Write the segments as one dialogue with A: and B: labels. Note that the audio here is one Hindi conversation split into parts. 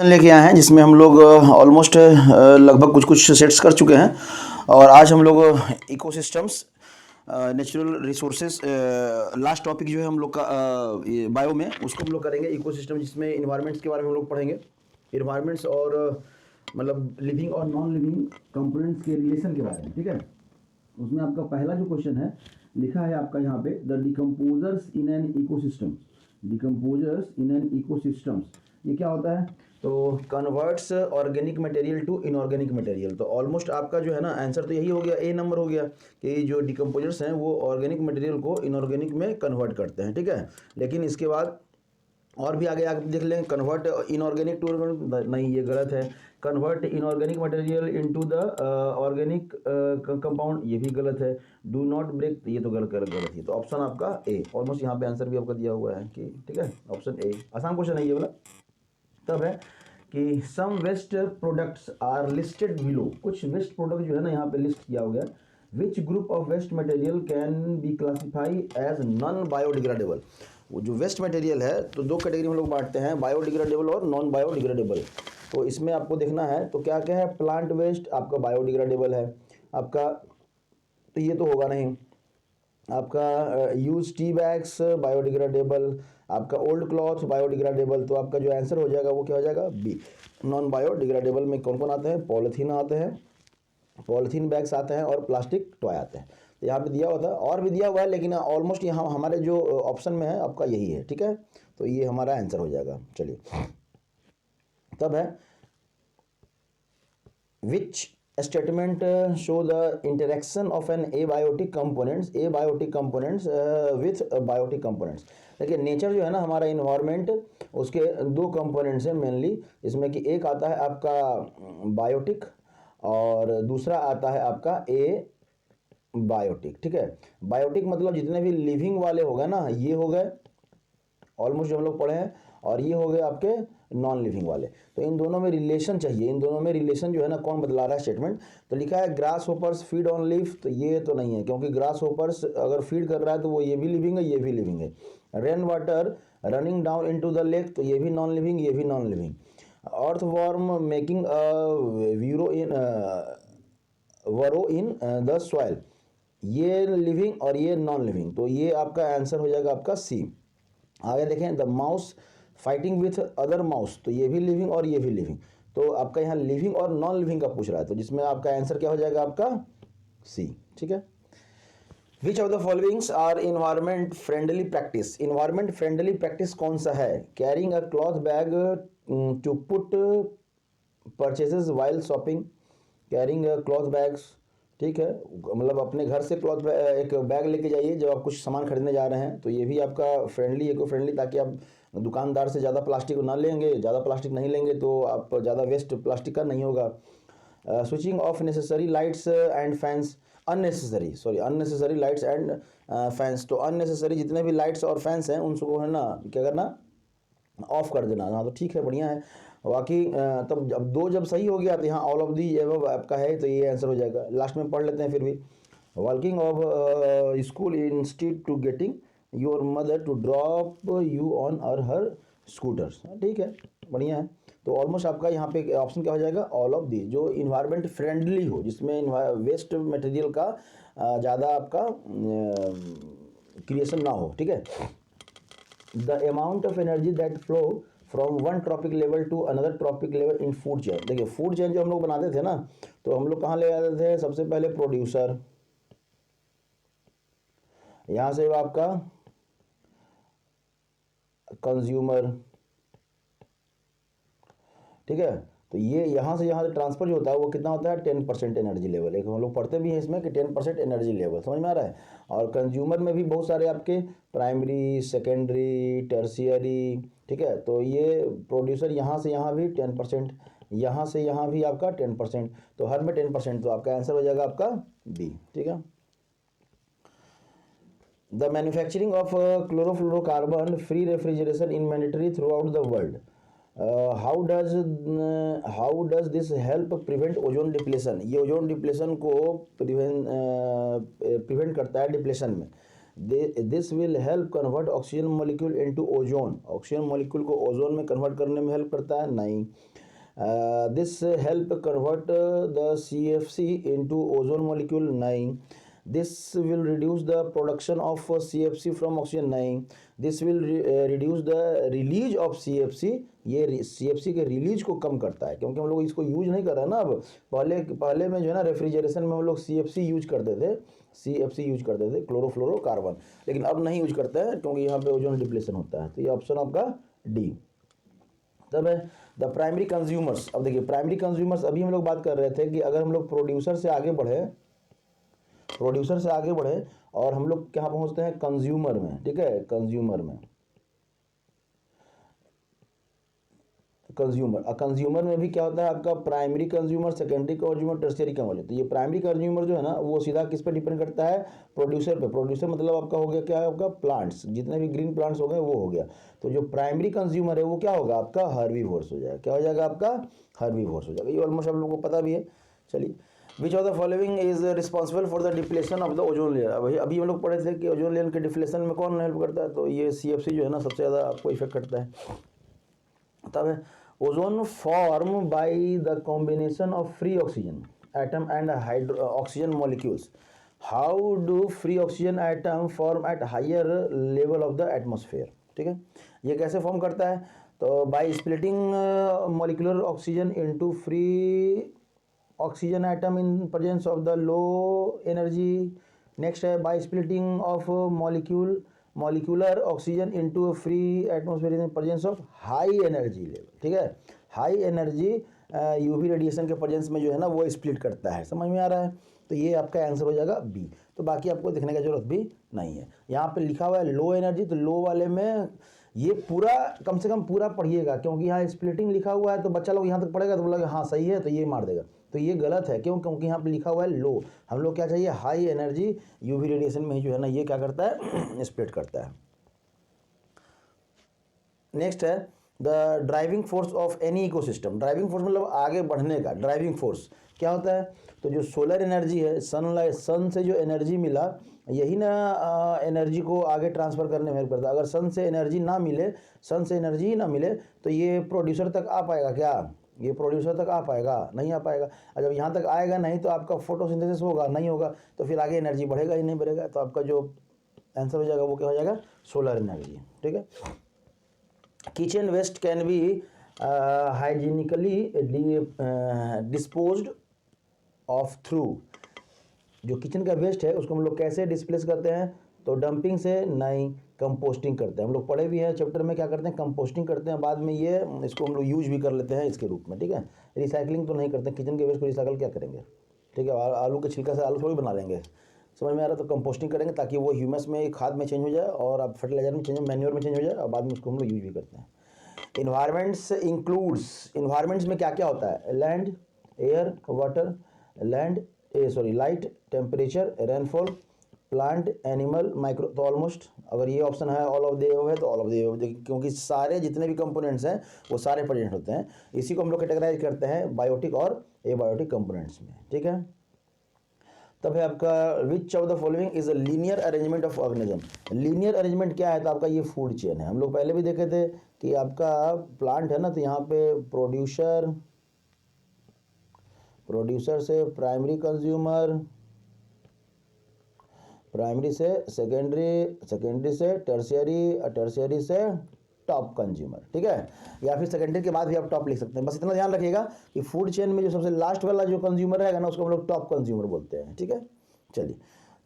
A: लेके आए हैं जिसमें हम लोग ऑलमोस्ट लगभग कुछ कुछ सेट्स कर चुके हैं और आज हम लोग ecosystems natural resources last topic जो है हम लोग का ये बायो में उसको हम लोग करेंगे इकोसिस्टम जिसमें इन्वायरमेंट्स के बारे में हम लोग पढ़ेंगे इन्वायरमेंट्स और मतलब लिविंग और नॉन लिविंग कंपोनेंट्स के रिलेशन के बारे में। ठीक है, उसमें आपका पहला जो क्वेश्चन है लिखा है आपका यहाँ पे the decomposers in an ecosystem. Decomposers in an ecosystems ये क्या होता है? तो converts organic material to inorganic material. तो ऑलमोस्ट आपका जो है ना आंसर तो यही हो गया, ए नंबर हो गया कि जो डिकम्पोजर्स हैं वो ऑर्गेनिक मटेरियल को इनऑर्गेनिक में कन्वर्ट करते हैं। ठीक है, लेकिन इसके बाद और भी आगे आगे देख लें, कन्वर्ट इनऑर्गेनिक टू ऑर्गेनिक, नहीं ये गलत है। Convert inorganic material into the organic compound, ये भी गलत है। डू नॉट ब्रेक, ये तो गलत गलत गलत है। तो ऑप्शन आपका ए, ऑलमोस्ट यहाँ पे आंसर भी आपका दिया हुआ है कि ठीक है ऑप्शन ए। आसान क्वेश्चन है ये वाला। तब है कि some waste products are listed below. कुछ वेस्ट प्रोडक्ट जो है ना यहाँ पे लिस्ट किया हो गया। Which group of waste material can be classify as non biodegradable. वो जो वेस्ट मटेरियल है तो दो कैटेगरी में लोग बांटते हैं, बायोडिग्रेडेबल और नॉन बायोडिग्रेडेबल। तो इसमें आपको देखना है तो क्या क्या है, प्लांट वेस्ट आपका बायोडिग्रेडेबल है आपका, तो ये तो होगा नहीं। आपका यूज टी बैग्स बायोडिग्रेडेबल, आपका ओल्ड क्लॉथ बायोडिग्रेडेबल। तो आपका जो आंसर हो जाएगा वो क्या हो जाएगा, बी। नॉन बायोडिग्रेडेबल में कौन कौन आते हैं, पॉलीथीन आते हैं, पॉलीथीन बैग्स आते हैं और प्लास्टिक टॉय आते हैं। तो यहाँ पे दिया हुआ था और भी दिया हुआ है, लेकिन ऑलमोस्ट यहाँ हमारे जो ऑप्शन में है आपका यही है। ठीक है, तो ये हमारा आंसर हो जाएगा। चलिए, तब है which statement show the interaction of an abiotic components with biotic components. देखिए नेचर जो है ना हमारा इन्वायरमेंट, उसके दो कंपोनेंट्स हैं मेनली, इसमें कि एक आता है आपका बायोटिक और दूसरा आता है आपका ए बायोटिक। ठीक है, बायोटिक मतलब जितने भी लिविंग वाले हो गए ना, ये हो गए ऑलमोस्ट जो हम लोग पढ़े हैं, और ये हो गए आपके नॉन लिविंग वाले। तो इन दोनों में रिलेशन चाहिए, इन दोनों में रिलेशन जो है ना कौन बदला रहा है स्टेटमेंट। तो लिखा है grass hoppers feed on leaf, तो ये तो नहीं है क्योंकि ग्रास होपर्स अगर फीड कर रहा है तो वो ये भी लिविंग है, ये भी लिविंग है। Rain water running down into the lake, तो ये भी नॉन लिविंग, ये भी non living. Earth worm making burrow in the soil, ये लिविंग और ये नॉन लिविंग। तो ये आपका आंसर हो जाएगा आपका सी। आगे देखें, the mouse fighting with other mouse, तो ये भी लिविंग और ये भी लिविंग। तो आपका यहाँ लिविंग और नॉन लिविंग का पूछ रहा है, तो जिसमें आपका आंसर क्या हो जाएगा आपका सी। ठीक है, which of the followings are environment friendly practice. Environment friendly practice कौन सा है? Carrying a cloth bag to put purchases while shopping, carrying cloth bags. ठीक है, मतलब अपने घर से क्लॉथ एक बैग लेके जाइए जब आप कुछ सामान खरीदने जा रहे हैं, तो ये भी आपका फ्रेंडली, इको फ्रेंडली, ताकि आप दुकानदार से ज़्यादा प्लास्टिक ना लेंगे, ज़्यादा प्लास्टिक नहीं लेंगे तो आप ज़्यादा वेस्ट प्लास्टिक का नहीं होगा। Switching off necessary lights and fans, unnecessary lights and fans. तो अननेसेसरी जितने भी लाइट्स और फैंस हैं उनको है ना क्या करना, ऑफ कर देना। हाँ तो ठीक है, बढ़िया है। बाकी तब अब दो जब सही हो गया तो यहाँ ऑल ऑफ दी एबव आपका है, तो ये आंसर हो जाएगा। लास्ट में पढ़ लेते हैं फिर भी। Walking of school instead to getting your mother to drop you on और हर स्कूटर्स, ठीक है, बढ़िया है। तो ऑलमोस्ट आपका यहाँ पे ऑप्शन क्या हो जाएगा, ऑल ऑफ दी, जो इन्वायरमेंट फ्रेंडली हो, जिसमें वेस्ट मटेरियल का ज़्यादा आपका क्रिएशन ना हो। ठीक है, the amount of energy that flow from one trophic level to another trophic level in food chain. देखिए फूड चेन जो हम लोग बनाते थे ना, तो हम लोग कहाँ ले आते थे, सबसे पहले प्रोड्यूसर, यहाँ से आपका कंज्यूमर। ठीक है, तो ये यहाँ से ट्रांसफर जो होता है वो कितना होता है, 10% एनर्जी लेवल। एक हम लोग पढ़ते भी हैं इसमें कि 10% एनर्जी लेवल, समझ में आ रहा है। और कंज्यूमर में भी बहुत सारे आपके प्राइमरी, सेकेंडरी, टर्शियरी। ठीक है, तो ये प्रोड्यूसर यहाँ से यहाँ भी 10%, यहाँ से यहाँ भी आपका 10%, तो हर में 10%, तो आपका आंसर हो जाएगा आपका बी। ठीक है, the manufacturing of chlorofluorocarbon free refrigeration in mandatory through out the world, how does this help prevent ozone depletion. ये ओजोन डिप्लेशन को प्रिवेंट करता है डिप्लेशन में। This will help convert oxygen molecule into ozone, oxygen molecule को ओजोन में कन्वर्ट करने में हेल्प करता है, नहीं। This help convert the CFC into ozone molecule 9. This will reduce the production of CFC from oxygen 9. This will reduce the release of CFC. ये CFC के रिलीज को कम करता है, क्योंकि हम लोग इसको यूज नहीं कर रहे हैं ना अब. पहले में जो है ना रेफ्रिजरेशन में हम लोग CFC यूज करते थे, CFC यूज करते थे, क्लोरोफ्लोरोकार्बन, लेकिन अब नहीं यूज करते हैं क्योंकि यहाँ पे ओजोन डिप्लेशन होता है. तो ये ऑप्शन आपका डी. तब है द प्राइमरी कंज्यूमर्स. अब देखिए प्राइमरी कंज्यूमर्स, अभी हम लोग बात कर रहे थे कि अगर हम लोग प्रोड्यूसर से आगे बढ़े और हम लोग क्या पहुंचते हैं कंज्यूमर में. ठीक है, कंज्यूमर में भी क्या होता है आपका primary consumer, secondary consumer, tertiary consumer. तो ये प्राइमरी कंज्यूमर जो है ना वो सीधा किस पे डिपेंड करता है, प्रोड्यूसर पे. प्रोड्यूसर मतलब आपका हो गया क्या है, आपका प्लांट्स, जितने भी ग्रीन प्लांट्स हो गए वो हो गया. तो जो प्राइमरी कंज्यूमर है वो क्या होगा आपका हर्बीवोर्स हो जाएगा. क्या हो जाएगा आपका हर्बीवोर्स हो जाएगा. ये ऑलमोस्ट आप लोगों को पता भी है. चलिए, विच of the following is responsible for the depletion of the ozone layer. अभी हम लोग पढ़े थे कि ओजोन लेयर के डिप्लेशन में कौन हेल्प करता है, तो ये CFC जो है ना सबसे ज़्यादा आपको इफेक्ट करता है. तब है ozone form by the combination of free oxygen atom and oxygen molecules. How do free oxygen atom form at higher level of the atmosphere. ठीक है, ये कैसे फॉर्म करता है, तो by splitting molecular oxygen into free oxygen atom in presence of the low energy. Next है by splitting of molecular oxygen into free atmosphere in presence of high energy level. ठीक है, हाई एनर्जी UV रेडिएशन के प्रेजेंस में जो है ना वो स्प्लिट करता है. समझ में आ रहा है. तो ये आपका आंसर हो जाएगा बी. तो बाकी आपको देखने की जरूरत भी नहीं है. यहाँ पे लिखा हुआ है लो एनर्जी, तो लो वाले में ये पूरा कम से कम पूरा पढ़िएगा, क्योंकि यहाँ स्प्लिटिंग लिखा हुआ है तो बच्चा लोग यहाँ तक पढ़ेगा तो बोलेगा हाँ सही है, तो ये मार देगा. तो ये गलत है. क्यों? क्योंकि यहाँ पे लिखा हुआ है लो. हम लोग क्या चाहिए, हाई एनर्जी UV रेडिएशन में ही जो है ना ये क्या करता है स्प्लिट करता है. नेक्स्ट है the driving force of any ecosystem. Driving force मतलब आगे बढ़ने का ड्राइविंग फोर्स क्या होता है, तो जो सोलर एनर्जी है, सन से जो एनर्जी मिला यही ना एनर्जी को आगे ट्रांसफ़र करने में हेल्प करता है. अगर सन से एनर्जी ही ना मिले तो ये प्रोड्यूसर तक आ पाएगा क्या, ये प्रोड्यूसर तक आ पाएगा, नहीं आ पाएगा. और जब यहाँ तक आएगा नहीं तो आपका फोटोसिंथेसिस होगा नहीं होगा, तो फिर आगे एनर्जी बढ़ेगा ही नहीं बढ़ेगा. तो आपका जो आंसर हो जाएगा वो क्या हो जाएगा, सोलर एनर्जी. ठीक है. Kitchen waste can be hygienically disposed of through. जो किचन का वेस्ट है उसको हम लोग कैसे डिस्प्लेस करते हैं, तो डंपिंग से नहीं, कंपोस्टिंग करते हैं. हम लोग पढ़े भी हैं चैप्टर में क्या करते हैं, कंपोस्टिंग करते हैं. बाद में ये इसको हम लोग यूज भी कर लेते हैं इसके रूप में. ठीक है, रिसाइकलिंग तो नहीं करते हैं. किचन के वेस्ट को रिसाइकल क्या करेंगे. ठीक है, आलू के छिलका से आलू थोड़ी बना लेंगे. समझ में आ रहा है. तो कंपोस्टिंग करेंगे ताकि वो ह्यूमस में, खाद में चेंज हो जाए और आप फर्टिलाइजर में चेंज, मैन्योर में चेंज हो जाए, और बाद में उसको हम लोग यूज भी करते हैं. इन्वायरमेंट्स इंक्लूड्स, इन्वायरमेंट्स में क्या क्या होता है, land, air, water, light, temperature, rainfall, plant, animal, micro. तो ऑलमोस्ट अगर ये ऑप्शन है ऑल ऑफ द एबव है तो ऑल ऑफ द एबव, क्योंकि सारे जितने भी कंपोनेंट्स हैं वो सारे प्रेजेंट होते हैं. इसी को हम लोग कैटेगराइज करते हैं बायोटिक और एबायोटिक कंपोनेंट्स में. ठीक है. तब है आपका विच of the following is a linear arrangement of organism. Linear arrangement क्या है, तो आपका ये फूड चेन है. हम लोग पहले भी देखे थे कि आपका प्लांट है ना, तो यहाँ पे प्रोड्यूसर से प्राइमरी कंज्यूमर, प्राइमरी से सेकेंडरी, सेकेंडरी से टर्शियरी, टर्शियरी से टॉप कंज्यूमर. ठीक है, या फिर सेकेंडरी के बाद भी आप टॉप लिख सकते हैं. बस इतना ध्यान रखिएगा कि फूड चेन में जो सबसे लास्ट वाला जो कंज्यूमर रहेगा ना उसको हम लोग टॉप कंज्यूमर बोलते हैं. ठीक है. चलिए,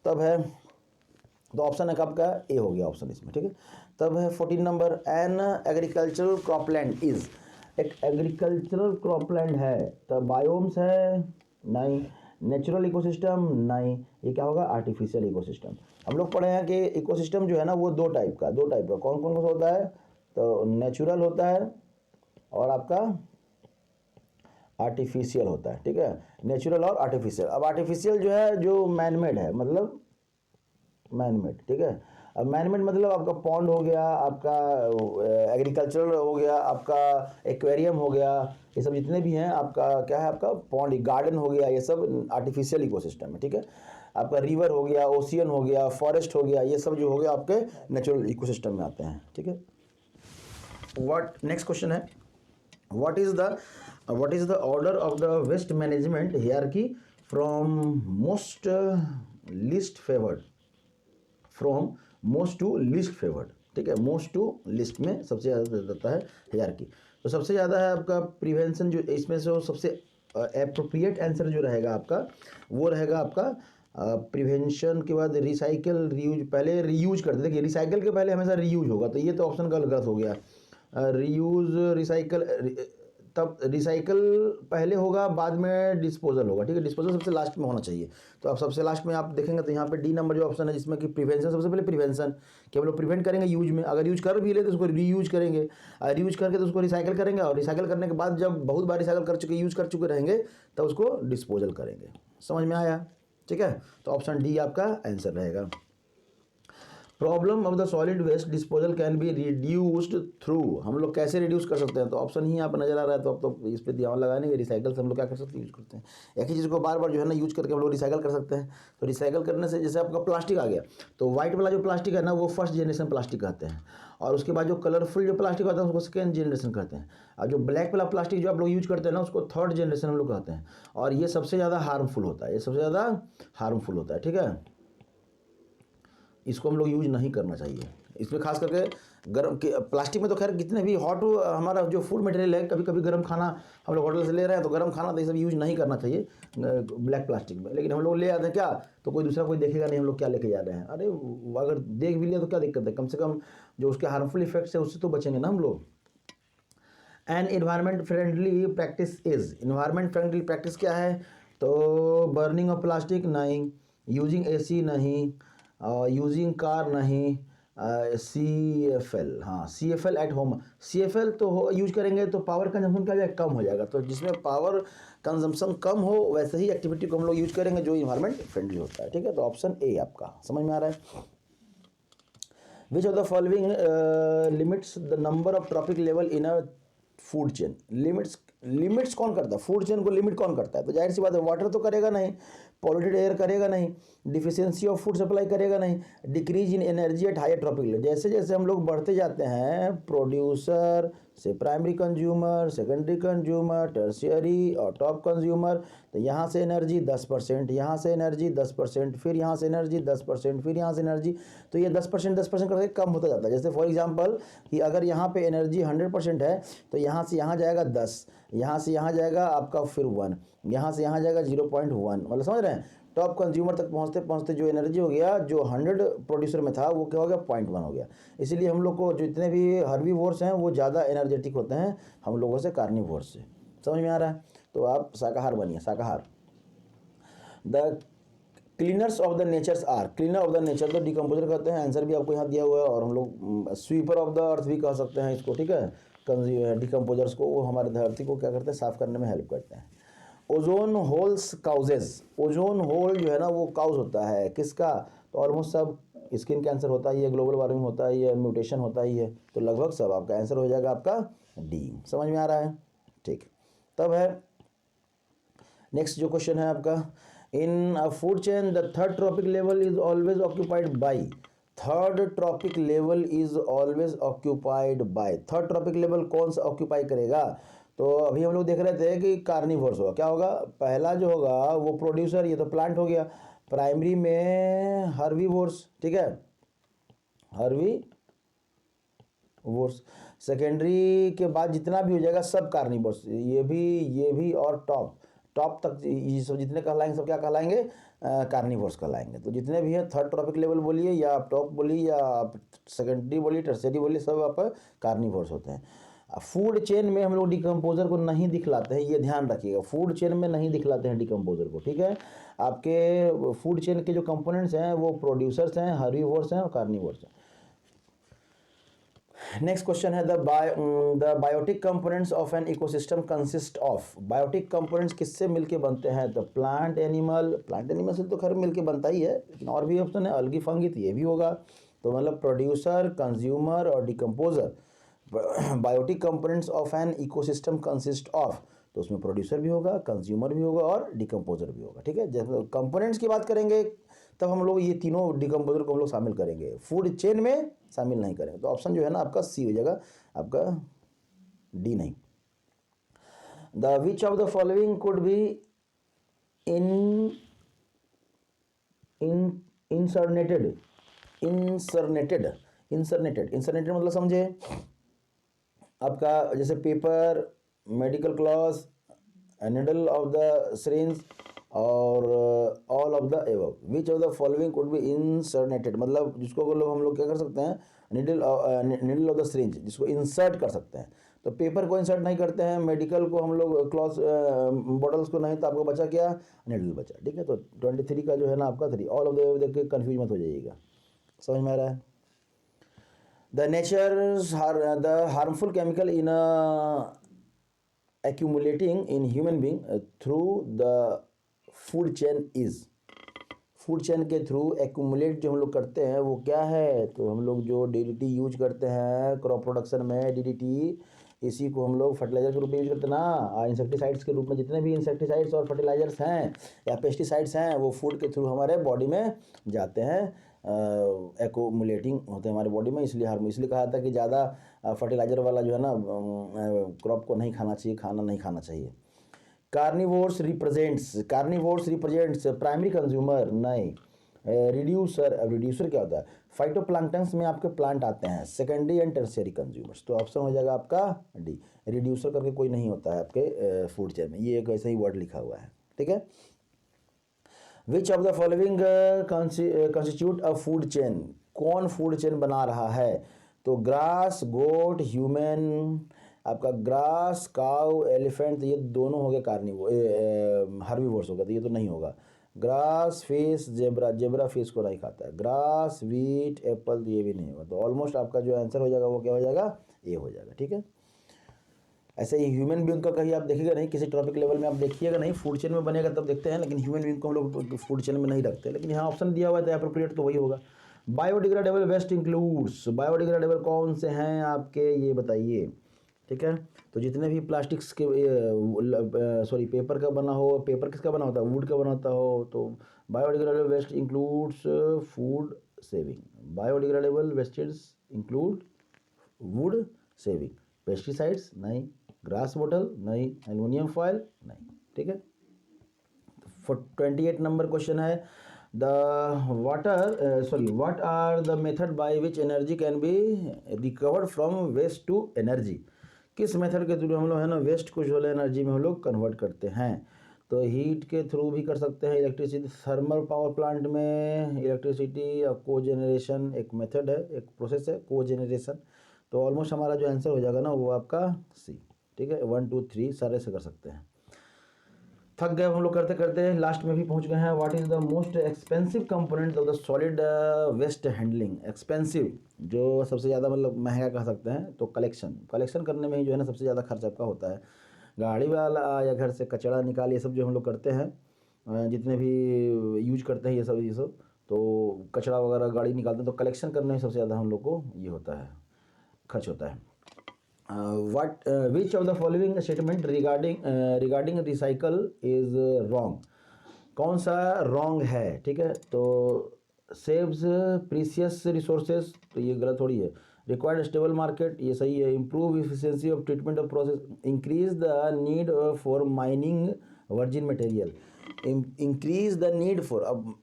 A: तब है तो ऑप्शन है कब का, ए हो गया ऑप्शन इसमें. ठीक है. तब है 14 number, an agricultural cropland is. एक एग्रीकल्चरल क्रॉपलैंड है तो बायोम्स है नहीं, नेचुरल इकोसिस्टम नहीं, ये क्या होगा, आर्टिफिशियल इकोसिस्टम. हम लोग पढ़े हैं कि इकोसिस्टम जो है ना वो दो टाइप का कौन कौन सा होता है, तो नेचुरल होता है और आपका आर्टिफिशियल होता है. ठीक है, नेचुरल और आर्टिफिशियल. अब आर्टिफिशियल जो है जो मैनमेड है, मतलब मैनमेड. ठीक है, अब मैनमेड मतलब आपका पॉन्ड हो गया, आपका एग्रीकल्चरल हो गया, आपका एक्वेरियम हो गया, ये सब जितने भी हैं आपका क्या है, आपका पॉन्ड गार्डन हो गया, ये सब आर्टिफिशियल इकोसिस्टम है. ठीक है, आपका रिवर हो गया, ओशियन हो गया, फॉरेस्ट हो गया, ये सब जो हो गया आपके नेचुरल इकोसिस्टम में आते हैं. ठीक है. व्हाट नेक्स्ट क्वेश्चन है, what is the what is the order of the waste management hierarchy from most least favoured, from most to least favoured, ठीक है, मोस्ट टू लिस्ट में सबसे ज़्यादा देता है हियरकी। तो सबसे ज़्यादा है आपका प्रिवेंशन, जो इसमें से सबसे एप्रोप्रिएट आंसर जो रहेगा आपका वो रहेगा आपका प्रिवेंशन के बाद रिसाइकल रीयूज, पहले रीयूज करते, देखिए रिसाइकल के पहले हमेशा रीयूज होगा, तो ये तो ऑप्शन गलत हो गया। रीयूज रिसाइकल, तब रिसाइकल पहले होगा, बाद में डिस्पोजल होगा, ठीक है, डिस्पोजल सबसे लास्ट में होना चाहिए। तो आप सबसे लास्ट में आप देखेंगे तो यहाँ पे डी नंबर जो ऑप्शन है जिसमें कि प्रिवेंशन, सबसे पहले प्रिवेंशन कि हम लोग प्रिवेंट करेंगे यूज में, अगर यूज कर भी ले तो उसको रीयूज करेंगे, रीयूज करके तो उसको रिसाइकल करेंगे, और रिसाइकल करने के बाद जब बहुत बार रिसाइकल कर चुके यूज कर चुके रहेंगे तो उसको डिस्पोजल करेंगे। समझ में आया, ठीक है, तो ऑप्शन डी आपका आंसर रहेगा। Problem of the solid waste disposal can be reduced through, हम लोग कैसे रिड्यूस कर सकते हैं, तो ऑप्शन ही यहाँ पर नजर आ रहा है, तो अब तो इस पर ध्यान लगाने के रिसाइकल से हम लोग क्या कर सकते हैं, यूज करते हैं एक ही चीज़ को बार बार जो है ना यूज करके हम लोग रिसाइकल कर सकते हैं। तो रिसाइकल करने से जैसे आपका प्लास्टिक आ गया, तो व्हाइट वाला जो प्लास्टिक है ना वो फर्स्ट जनरेशन प्लास्टिक कहते हैं, और उसके बाद जो कलरफुल जो प्लास्टिक होता है उसको सेकेंड जनरेशन कहते हैं, और जो ब्लैक वाला प्लास्टिक जो आप लोग यूज करते हैं ना उसको थर्ड जनरेशन हम लोग कहते हैं, और ये सबसे ज़्यादा हार्मफुल होता है, ये सबसे ज़्यादा हार्मफुल होता है, ठीक है, इसको हम लोग यूज नहीं करना चाहिए। इसमें खास करके गर्म प्लास्टिक में तो खैर कितने भी हॉट हमारा जो फूड मटेरियल है, कभी कभी गर्म खाना हम लोग होटल से ले रहे हैं तो गर्म खाना तो ये सब यूज नहीं करना चाहिए ब्लैक प्लास्टिक में, लेकिन हम लोग ले आते हैं क्या, तो कोई दूसरा कोई देखेगा नहीं हम लोग क्या लेके जा रहे हैं, अरे अगर देख भी लिया तो क्या दिक्कत है, कम से कम जो उसके हार्मफुल इफेक्ट्स है उससे तो बचेंगे ना हम लोग। And environment friendly practice is, environment friendly practice क्या है, तो बर्निंग ऑफ प्लास्टिक नहीं, यूजिंग एसी नहीं, यूजिंग कार नहीं, CFL, हाँ CFL एट होम, CFL तो यूज करेंगे तो पावर कंजम्पशन क्या हो जाएगा, कम हो जाएगा, तो जिसमें पावर कंजम्पशन कम हो वैसे ही एक्टिविटी को हम लोग यूज करेंगे जो इन्वायरमेंट फ्रेंडली होता है, ठीक है, तो ऑप्शन ए आपका समझ में आ रहा है। Which of the following limits the number of tropic level in a food chain, limits कौन करता है, फूड चेन को लिमिट कौन करता है, तो जाहिर सी बात है वाटर तो करेगा नहीं, पॉल्यूटेड एयर करेगा नहीं, डिफिशियंसी ऑफ फूड सप्लाई करेगा नहीं, decrease in energy at higher trophic level, जैसे जैसे हम लोग बढ़ते जाते हैं प्रोड्यूसर से primary consumer, secondary consumer, tertiary और टॉप कंज्यूमर, तो यहाँ से एनर्जी 10%, यहाँ से एनर्जी 10%, फिर यहाँ से एनर्जी 10%, फिर यहाँ से एनर्जी, तो ये 10% करके कम होता जाता है। जैसे फॉर एग्जांपल कि अगर यहाँ पे एनर्जी 100% है तो यहाँ से यहाँ जाएगा 10, यहाँ से यहाँ जाएगा आपका फिर 1, यहाँ से यहाँ जाएगा 0.1, मतलब समझ रहे हैं, टॉप कंज्यूमर तक पहुँचते पहुँचते जो एनर्जी हो गया जो 100 प्रोड्यूसर में था वो क्या हो गया 0.1 हो गया। इसीलिए हम लोग को जितने भी हर्बीवोर्स हैं वो ज़्यादा एनर्जेटिक होते हैं हम लोगों से कार्निवोर्स से। समझ में आ रहा है, तो आप शाकाहार बनिए, शाकाहार। The cleaners of the natures are, cleaner of the nature तो डिकम्पोजर कहते हैं, आंसर भी आपको यहाँ दिया हुआ है, और हम लोग स्वीपर ऑफ द अर्थ भी कह सकते हैं इसको, ठीक है, डिकम्पोजर्स को, वो हमारे धरती को क्या करते हैं, साफ करने में हेल्प करते हैं। Ozone holes causes, ozone hole जो है ना वो काउज होता है किसका, तो ऑलमोस्ट सब स्किन कैंसर होता ही है, ग्लोबल वार्मिंग होता ही है, म्यूटेशन होता ही है, तो लगभग सब आपका आंसर हो जाएगा आपका डी। समझ में आ रहा है, ठीक, तब है नेक्स्ट जो क्वेश्चन है आपका, in a food chain the third trophic level is always occupied by, third trophic level is always occupied by, third trophic level कौन सा ऑक्यूपाई करेगा, तो अभी हम लोग देख रहे थे कि कार्निवोर्स होगा, क्या होगा, पहला जो होगा वो प्रोड्यूसर, ये तो प्लांट हो गया, प्राइमरी में हर्बीवोर्स, ठीक है, हर्बीवोर्स, सेकेंडरी के बाद जितना भी हो जाएगा सब कार्निवोर्स, ये भी और टॉप तक ये सब जितने कहलाएंगे सब क्या कहलाएंगे, कार्निवोर्स कहलाएंगे। तो जितने भी हैं थर्ड ट्रॉपिक लेवल बोलिए या आप टॉप बोलिए या आप सेकेंडरी बोलिए टर्शियरी बोलिए, सब आप कार्निवोर्स होते हैं। फूड चेन में हम लोग डिकम्पोजर को नहीं दिखलाते हैं, ये ध्यान रखिएगा, फूड चेन में नहीं दिखलाते हैं डिकम्पोजर को, ठीक है, आपके फूड चेन के जो कंपोनेंट्स हैं वो प्रोड्यूसर्स हैं, हर्बीवोर्स हैं और कार्निवोर्स हैं। नेक्स्ट क्वेश्चन है the biotic components of an ecosystem consist of, biotic components किससे मिलके बनते हैं, तो प्लांट एनिमल से तो खैर मिलके बनता ही है, लेकिन और भी ऑप्शन है, अलगी फंगी, तो ये भी होगा, तो मतलब प्रोड्यूसर, कंज्यूमर और decomposer. Biotic components of an ecosystem consist of, तो उसमें प्रोड्यूसर भी होगा, कंज्यूमर भी होगा और डिकम्पोजर भी होगा, ठीक है। जब कंपोनेंट्स की बात करेंगे तब हम लोग ये तीनों डिकम्पोजर को हम लोग शामिल करेंगे, फूड चेन में शामिल नहीं करेंगे, तो ऑप्शन जो है ना आपका सी हो जाएगा, आपका डी नहीं। The which of the following could be in incinerated incinerated incinerated incinerated मतलब समझे आपका, जैसे paper, medical cloth, needle of the syringe और all of the above. Which of the following could be incinerated मतलब जिसको लोग हम लोग क्या कर सकते हैं, निडल ऑफ द सिरिंज, जिसको इंसर्ट कर सकते हैं। तो पेपर को इंसर्ट नहीं करते हैं, मेडिकल को हम लोग, क्लॉथ बॉटल्स को नहीं, तो आपको बचा क्या, निडल बचा। ठीक है, तो 23 का जो है ना आपका 3, ऑल ऑफ द एबव देख के कन्फ्यूज मत हो जाइएगा। समझ में आ रहा है? The nature the harmful chemical in accumulating in human being through the food chain is, food chain के थ्रू एक्यूमुलेट जो हम लोग करते हैं वो क्या है, तो हम लोग जो डीडीटी यूज करते हैं क्रॉप प्रोडक्शन में, डीडीटी, इसी को हम लोग फर्टिलाइजर के रूप में यूज करते हैं ना, इंसेक्टिसाइड्स के रूप में। जितने भी इंसेक्टिसाइड्स और फर्टिलाइजर्स हैं या पेस्टिसाइड्स हैं वो फूड के थ्रू हमारे बॉडी में जाते हैं, एक्यूमुलेटिंग होते हैं हमारे बॉडी में। इसलिए कहा था कि ज़्यादा फर्टिलाइजर वाला जो है ना क्रॉप को नहीं खाना चाहिए, नहीं खाना चाहिए। कार्निवोर्स रिप्रेजेंट्स प्राइमरी कंज्यूमर, नहीं। रिड्यूसर क्या होता है, फाइटोप्लैंक्टन्स में आपके प्लांट आते हैं, सेकेंडरी एंड टर्शियरी कंज्यूमर्स। तो ऑप्शन हो जाएगा आपका डी। रिड्यूसर करके कोई नहीं होता है आपके फूड चेन में, ये एक ऐसा ही वर्ड लिखा हुआ है। ठीक है। Which of the following constitute a food chain, कौन फूड चेन बना रहा है, तो ग्रास, गोट, ह्यूमन, आपका ग्रास, काउ, एलिफेंट, ये दोनों हो गए कार्निवोर, हर्बीवोर्स होगा, तो ये तो नहीं होगा। ग्रास, फिश, जेब्रा फिश को नहीं खाता है। ग्रास, वीट, एप्पल, ये भी नहीं होगा। तो ऑलमोस्ट आपका जो आंसर हो जाएगा वो क्या हो जाएगा, ए हो जाएगा। ठीक है। ऐसे ही ह्यूमन बीइंग का कहीं आप देखिएगा नहीं, किसी टॉपिक लेवल में आप देखिएगा नहीं, फूड चेन में बनेगा तब देखते हैं, लेकिन ह्यूमन बीइंग को हम लोग फूड चेन में नहीं रखते। लेकिन यहाँ ऑप्शन दिया हुआ है तो अप्रोप्रिएट तो वही होगा। बायोडिग्रेडेबल वेस्ट इंक्लूड्स, बायोडिग्रेडेबल कौन से हैं आपके, ये बताइए। ठीक है। तो जितने भी प्लास्टिक्स के पेपर का बना हो, पेपर किसका बना होता है, वुड का बनाता हो, तो biodegradable waste includes food saving. Biodegradable wastage include wood saving. Pesticides नहीं, ग्रास बॉटल नहीं, एल्युमिनियम फॉयल नहीं। ठीक है। 28 नंबर क्वेश्चन है, what are the method by which energy can be recovered from waste to energy. किस मेथड के थ्रू हम लोग है ना वेस्ट को जो है एनर्जी में हम लोग कन्वर्ट करते हैं। तो हीट के थ्रू भी कर सकते हैं, इलेक्ट्रिसिटी, थर्मल पावर प्लांट में इलेक्ट्रिसिटी, या कोजेनरेशन एक मेथड है, एक प्रोसेस है कोजेनरेशन। तो ऑलमोस्ट हमारा जो आंसर हो जाएगा ना वो आपका सी। ठीक है। 1 2 3 सारे से कर सकते हैं। थक गए हम लोग करते करते, लास्ट में भी पहुंच गए हैं। What is the most expensive component of the solid waste handling. Expensive जो सबसे ज़्यादा मतलब महंगा कह सकते हैं, तो कलेक्शन करने में ही जो है ना सबसे ज़्यादा खर्च आपका होता है। गाड़ी वाला या घर से कचरा निकाल, ये सब जो हम लोग करते हैं, जितने भी यूज करते हैं ये सब तो कचरा वगैरह गाड़ी निकालते हैं, तो कलेक्शन करने में सबसे ज़्यादा हम लोग को ये होता है, खर्च होता है। Which of the following statement regarding recycle is wrong, कौन सा रॉन्ग है। ठीक है। तो सेव्स प्रीसियस रिसोर्सेज, तो ये गलत थोड़ी है। रिक्वायर्ड स्टेबल मार्केट, ये सही है। Improve efficiency of treatment of process, increase the need for mining virgin material, increase the need for, अब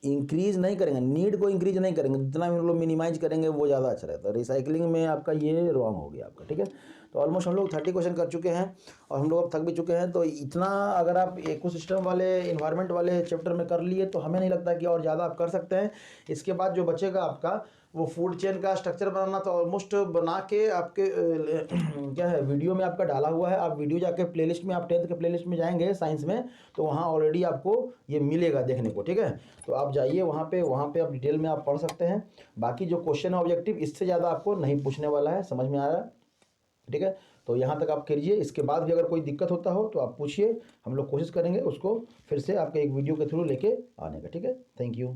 A: इंक्रीज नहीं करेंगे, नीड को इंक्रीज नहीं करेंगे, जितना भी हम लोग मिनिमाइज करेंगे वो ज़्यादा अच्छा रहता है। रिसाइकलिंग में आपका ये रॉन्ग हो गया आपका। ठीक है। तो ऑलमोस्ट हम लोग 30 क्वेश्चन कर चुके हैं और हम लोग अब थक भी चुके हैं। तो इतना अगर आप इकोसिस्टम वाले, इन्वायरमेंट वाले चैप्टर में कर लिए तो हमें नहीं लगता कि और ज़्यादा आप कर सकते हैं। इसके बाद जो बचेगा आपका वो फूड चेन का स्ट्रक्चर बनाना, तो ऑलमोस्ट बना के आपके क्या है वीडियो में आपका डाला हुआ है। आप वीडियो जाके प्लेलिस्ट में, आप 10th के प्लेलिस्ट में जाएंगे साइंस में, तो वहाँ ऑलरेडी आपको ये मिलेगा देखने को। ठीक है। तो आप जाइए वहाँ पे आप डिटेल में आप पढ़ सकते हैं। बाकी जो क्वेश्चन है ऑब्जेक्टिव, इससे ज़्यादा आपको नहीं पूछने वाला है। समझ में आ रहा है? ठीक है। तो यहाँ तक आप करिए, इसके बाद भी अगर कोई दिक्कत होता हो तो आप पूछिए, हम लोग कोशिश करेंगे उसको फिर से आपके एक वीडियो के थ्रू लेके आने का। ठीक है। Thank you.